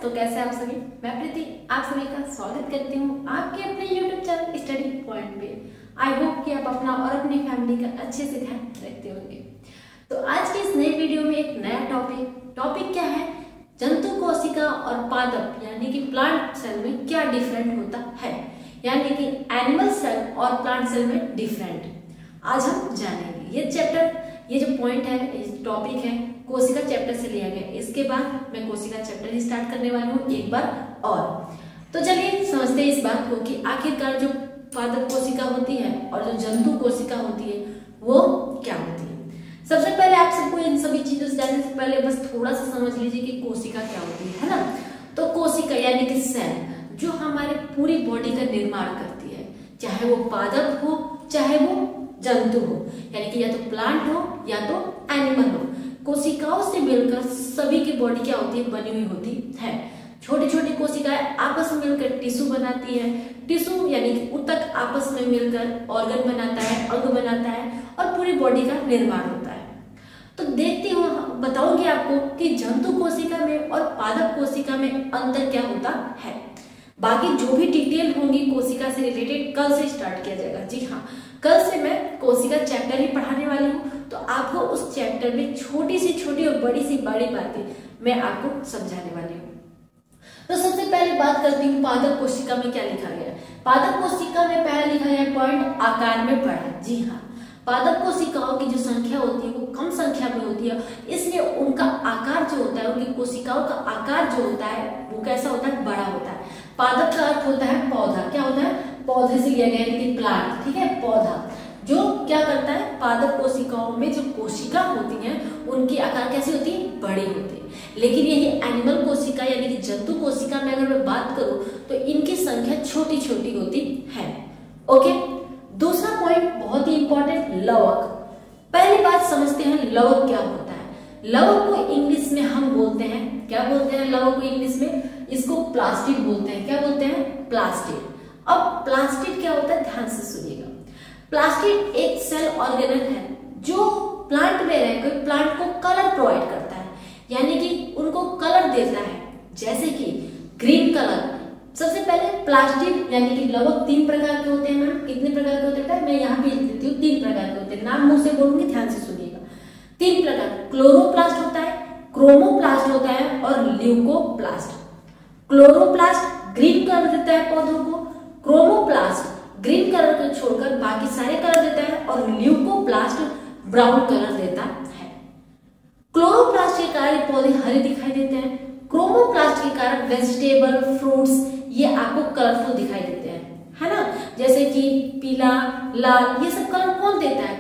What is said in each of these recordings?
तो कैसे आप सभी, मैं प्रीति आप सभी का स्वागत करती हूँ आपके अपने YouTube चैनल स्टडी पॉइंट पे। आई होप कि आप अपना और अपनी फैमिली का अच्छे से ध्यान रखते होंगे। तो आज की इस नई वीडियो में एक नया टॉपिक क्या है, जंतु कोशिका और पादप यानी कि प्लांट सेल में क्या डिफरेंट होता है, यानी कि एनिमल सेल और प्लांट सेल में डिफरेंट आज हम जानेंगे। ये चैप्टर, ये जो पॉइंट है, ये टॉपिक है, कोशिका चैप्टर से लिया गया। इसके बाद मैं कोशिका चैप्टर ही स्टार्ट करने वाली हूँ एक बार और। तो चलिए समझते हैं इस बात को कि आखिरकार जो पादप कोशिका होती है और जो जंतु कोशिका होती है वो क्या होती है। सबसे पहले आप सबको इन सभी चीजों से जानने से पहले बस थोड़ा सा समझ लीजिए कि कोशिका क्या होती है ना। तो कोशिका यानी कि सेल जो हमारे पूरी बॉडी का निर्माण करती है, चाहे वो पादप हो चाहे वो जंतु हो, यानी कि या तो प्लांट हो या तो एनिमल हो। कोशिकाओं से मिलकर सभी की बॉडी क्या होती है, बनी हुई होती है। छोटी छोटी कोशिकाएं आपस में मिलकर टिश्यू बनाती है। टिश्यू यानी कि ऊतक आपस में मिलकर ऑर्गन बनाता है, अंग बनाता है और पूरी बॉडी का निर्माण होता है। तो देखते हो बताऊंगी आपको कि जंतु कोशिका में और पादप कोशिका में अंतर क्या होता है। बाकी जो भी डिटेल होंगी कोशिका से रिलेटेड कल से स्टार्ट किया जाएगा। जी हाँ, कल से मैं कोशिका चैप्टर ही पढ़ाने वाली हूँ, तो आपको उस चैप्टर में छोटी सी छोटी और बड़ी सी बड़ी बातें मैं आपको समझाने वाली हूँ। तो सबसे पहले बात करती हूँ पादप कोशिका में क्या लिखा गया है। पादप कोशिका में पहला लिखा गया पॉइंट, आकार में बड़ा। जी हाँ, पादप कोशिकाओं की जो संख्या होती है वो कम संख्या में होती है, इसलिए उनका आकार जो होता है, उनकी कोशिकाओं का आकार जो होता है वो कैसा होता है, बड़ा होता है। पादप का अर्थ होता है पौधा, क्या होता है, पौधे से लिया गया है, प्लांट, ठीक है, पौधा जो क्या करता है, पादप कोशिकाओं में जो कोशिका होती हैं उनकी आकार कैसी होती है, बड़ी होती है। लेकिन यही एनिमल कोशिका यानी कि जंतु कोशिका में अगर मैं बात करूं तो इनकी संख्या छोटी छोटी होती है। ओके, दूसरा पॉइंट बहुत ही इंपॉर्टेंट, लवक। पहली बात समझते हैं लवक क्या होता है। लवक को इंग्लिश में हम बोलते हैं, क्या बोलते हैं लवक को इंग्लिश में, इसको प्लास्टिड बोलते हैं। क्या बोलते हैं, प्लास्टिड। अब प्लास्टिड क्या होता है, ध्यान से सुनिएगा। प्लास्टिड एक सेल ऑर्गेनल है जो प्लांट में रहकर प्लांट को कलर प्रोवाइड करता है, यानी कि उनको कलर देता है, जैसे कि ग्रीन कलर। सबसे पहले प्लास्टिड यानी कि लवक तीन प्रकार के होते हैं। मैम कितने प्रकार के होते हैं, मैं यहाँ पे लिख देती हूँ, तीन प्रकार के होते हैं। नाम मुंह से बोलूंगी, ध्यान से सुनिएगा। तीन प्रकार, क्लोरोप्लास्ट होता है, क्रोमोप्लास्ट होता है और ल्यूकोप्लास्ट। क्लोरोप्लास्ट ग्रीन कलर देता है पौधों को, क्रोमोप्लास्ट ग्रीन कलर को छोड़कर बाकी सारे कलर देता है और ल्यूकोप्लास्ट ब्राउन कलर देता है। क्लोरोप्लास्ट के कारण पौधे हरे दिखाई देते हैं, क्रोमोप्लास्ट के कारण वेजिटेबल फ्रूट्स ये आपको कलरफुल दिखाई देते हैं, है ना। जैसे कि पीला, लाल, ये सब कलर कौन देता है,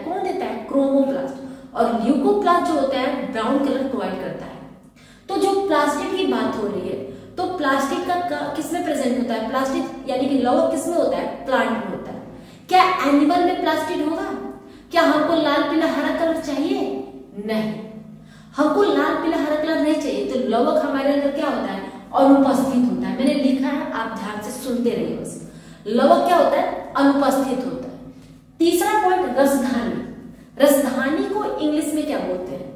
क्रोमोप्लास्ट। और ल्यूकोप्लास्ट जो होता है ब्राउन कलर प्रोवाइड करता है। तो जो प्लास्टिक की बात हो रही है, तो प्लास्टिक का किसमें प्रेजेंट होता है, प्लास्टिक यानी कि लवक किसमें होता है, प्लांट में होता है। क्या एनिमल में प्लास्टिक होगा, क्या हमको लाल पीला हरा कलर चाहिए, नहीं, हमको लाल पीला हरा कलर नहीं चाहिए। तो लवक हमारे अंदर क्या होता है, अनुपस्थित होता है। मैंने लिखा है, आप ध्यान से सुनते रहिए बस। लवक क्या होता है, अनुपस्थित होता है। तीसरा पॉइंट, रसधानी। रसधानी को इंग्लिश में क्या बोलते हैं,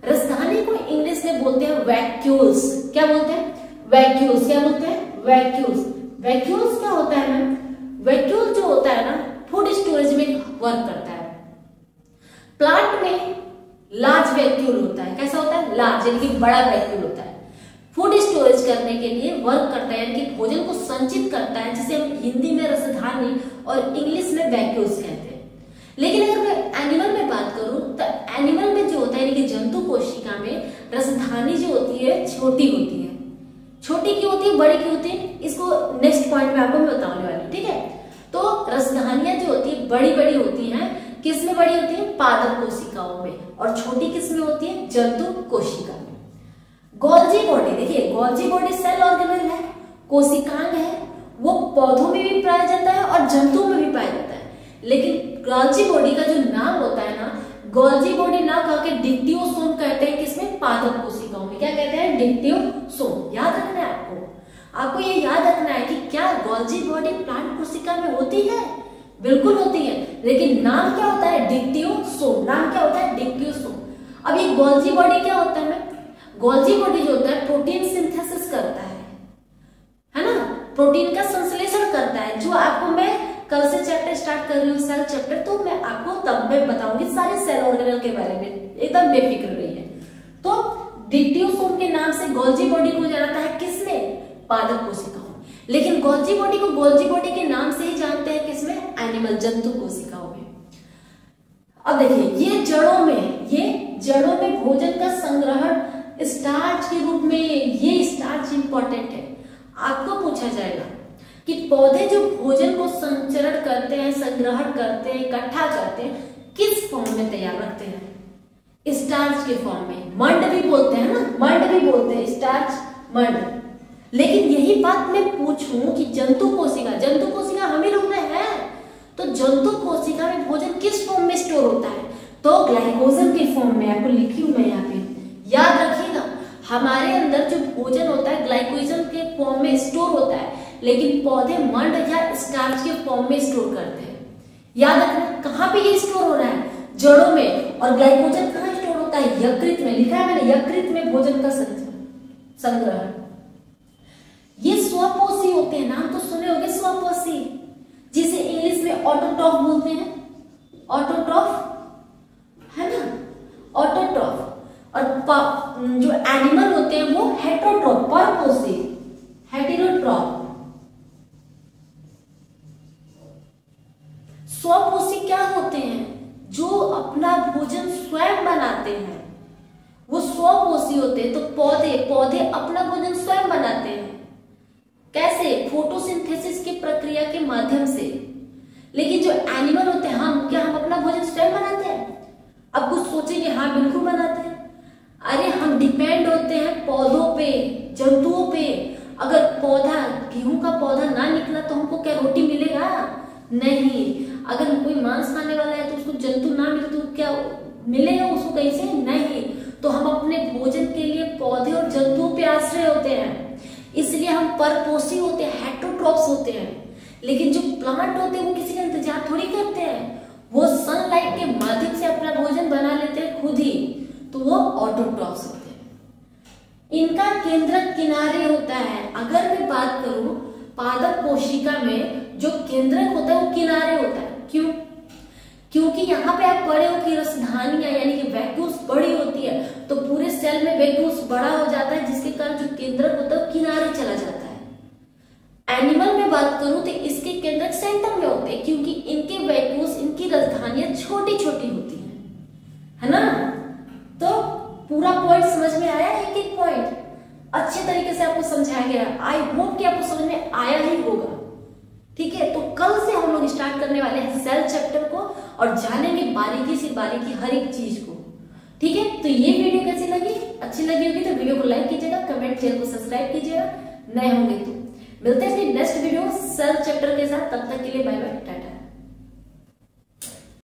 रसधानी को इंग्लिश में बोलते हैं वैक्यूल्स। क्या बोलते हैं, वैक्यूल्स। क्या बोलते हैं, वैक्यूल्स। वैक्यूल्स क्या होता है मैम, वैक्यूल जो होता है ना फूड स्टोरेज में वर्क करता है। प्लांट में लार्ज वैक्यूल होता है, कैसा होता है, लार्ज यानी कि बड़ा वैक्यूल होता है। फूड स्टोरेज करने के लिए वर्क करता है, यानी कि भोजन को संचित करता है, जिसे हम हिंदी में रसधानी और इंग्लिश में वैक्यूल्स कहते हैं। लेकिन अगर मैं एनिमल में बात करूं तो एनिमल में जो होता है यानी कि जंतु कोशिका में रसधानी जो होती है छोटी होती है। छोटी क्यों होती है, बड़ी क्यों होती है, इसको नेक्स्ट पॉइंट में आपको मैं बताने वाली हूँ, ठीक है। तो रसधानियां जो होती है बड़ी बड़ी होती हैं, किसमें बड़ी होती है, पादप कोशिकाओं में, और छोटी किसमें होती है, जंतु कोशिका में। गोल्जी बॉडी, देखिए गोल्जी बॉडी सेल ऑर्गेनल है, कोशिकांग है, वो पौधों में भी पाया जाता है और जंतुओं में भी पाया जाता है। लेकिन गोल्जी बॉडी का जो नाम होता है ना, गोल्जी बॉडी ना कह के डिक्टियोसोम कहते हैं, किसमें, पादप कोशिकाओं में। क्या कहते हैं, डिक्टियोसोम। याद रखना है आपको ये याद रखना है कि क्या गोल्जी बॉडी प्लांट कोशिका में होती है, बिल्कुल होती है, लेकिन नाम क्या होता है, डिक्टियोसोम। नाम क्या होता है, डिक्टियोसोम। अब ये गोल्जी बॉडी क्या होता है, गोल्जी बॉडी जो होता है प्रोटीन सिंथेसिस करता है, प्रोटीन का संश्लेषण करता है, जो आपको मैं कल से चैप्टर स्टार्ट कर रही हूँ सेल चैप्टर, तो मैं आपको तब मैं बताऊंगी सारे सेल ऑर्गेनल के बारे में, एकदम बेफिक्र रहिए। तो डिप्टियोसोम के नाम से गोल्जी बॉडी को जानता है किसमें, पादप कोशिकाओं। लेकिन गोल्जी बॉडी को गोल्जी बॉडी के नाम से ही जानते हैं किसमें, एनिमल जंतु कोशिकाओं में। अब देखिए ये जड़ों में भोजन का संग्रहण स्टार्च के रूप में, ये स्टार्च इंपॉर्टेंट है। आपको पूछा जाएगा कि पौधे जो भोजन को संचरण करते हैं, संग्रहण करते हैं, इकट्ठा करते हैं, किस फॉर्म में तैयार रखते हैं, स्टार्च के फॉर्म में। मंड भी बोलते हैं ना, मंड भी बोलते हैं, स्टार्च मंड। लेकिन यही बात मैं पूछूं कि जंतु कोशिका हम ही लोग में है, तो जंतु कोशिका में भोजन किस फॉर्म में स्टोर होता है, तो ग्लाइकोजन के फॉर्म में। आपको लिखी हूं मैं यहाँ पे, याद रखिएगा हमारे अंदर जो भोजन होता है ग्लाइकोजन के फॉर्म में स्टोर होता है, लेकिन पौधे मंड या स्टार्च के फॉर्म में स्टोर करते हैं। याद रखना कहाँ पे ये स्टोर हो रहा है, जड़ों में। और ग्लाइकोजन कहाँ स्टोर होता है, यकृत में। लिखा है मैंने, यकृत में भोजन का संग्रहण। ये स्वपोषी होते हैं, नाम तो सुने होंगे स्वपोषी, जिसे इंग्लिश में ऑटोट्रॉफ बोलते हैं, ऑटोट्रॉफ है ना, ऑटोट्रॉफ। और जो एनिमल होते हैं वो हेटेरोट्रॉफ, परपोषी, हेटेरोट्रॉफ। स्वपोषी क्या होते हैं, जो अपना भोजन स्वयं बनाते हैं, वो स्वपोषी होते हैं। तो पौधे अपना भोजन स्वयं बनाते हैं। कैसे, फोटोसिंथेसिस की प्रक्रिया के माध्यम से। लेकिन जो एनिमल होते हैं, हम अपना भोजन स्वयं बनाते हैं? अब कुछ सोचेंगे, हाँ बिल्कुल बनाते हैं। अरे हम डिपेंड होते हैं पौधों पे, जंतुओं पे। अगर गेहूं का पौधा ना निकला तो हमको क्या रोटी मिलेगा? नहीं। अगर कोई मांस खाने वाला है तो उसको जंतु ना मिले तो क्या मिलेगा उसको कहीं से? नहीं। तो हम अपने भोजन के लिए पौधे और जंतुओं पे आश्रय होते हैं, इसलिए हम परपोषी होते हैं, हेटेरोट्रॉफ्स होते हैं। लेकिन जो प्लांट होते हैं वो किसी का इंतजार थोड़ी करते हैं, वो सनलाइट के माध्यम से अपना भोजन बना लेते हैं खुद ही, तो वो ऑटोट्रॉफ्स होते हैं। इनका केंद्रक किनारे होता है। अगर मैं बात करूं पादप कोशिका में जो केंद्रक होता है वो किनारे होता है। क्यों? क्योंकि यहाँ पे आप पढ़े हो कि रसधानियां यानी कि वैक्यूल्स बड़ी होती है, तो पूरे सेल में वैक्यूल्स बड़ा हो जाता है, जिसके कारण जो केंद्रक होता है वो किनारे चला जाता है। एनिमल में बात करूं तो इसके केंद्रक सेंटर में होते हैं, क्योंकि इनके वैक्यूल्स, इनकी रसधानियां छोटी छोटी होती है ना। तो पूरा पॉइंट समझ में आया? एक पॉइंट अच्छे तरीके से आपको समझाया गया। आई होप कि आपको समझ में आया ही होगा। ठीक है, तो कल से हम लोग स्टार्ट करने वाले हैं सेल चैप्टर को और जानेंगे बारीकी से बारीकी हर एक चीज को। ठीक है, तो ये वीडियो कैसी लगी? अच्छी लगी होगी तो वीडियो को लाइक कीजिएगा, कमेंट, चैनल को सब्सक्राइब कीजिएगा, नए होंगे तो। मिलते हैं नेक्स्ट वीडियो सेल चैप्टर के साथ। तब तक के लिए बाय बाय, टाटा।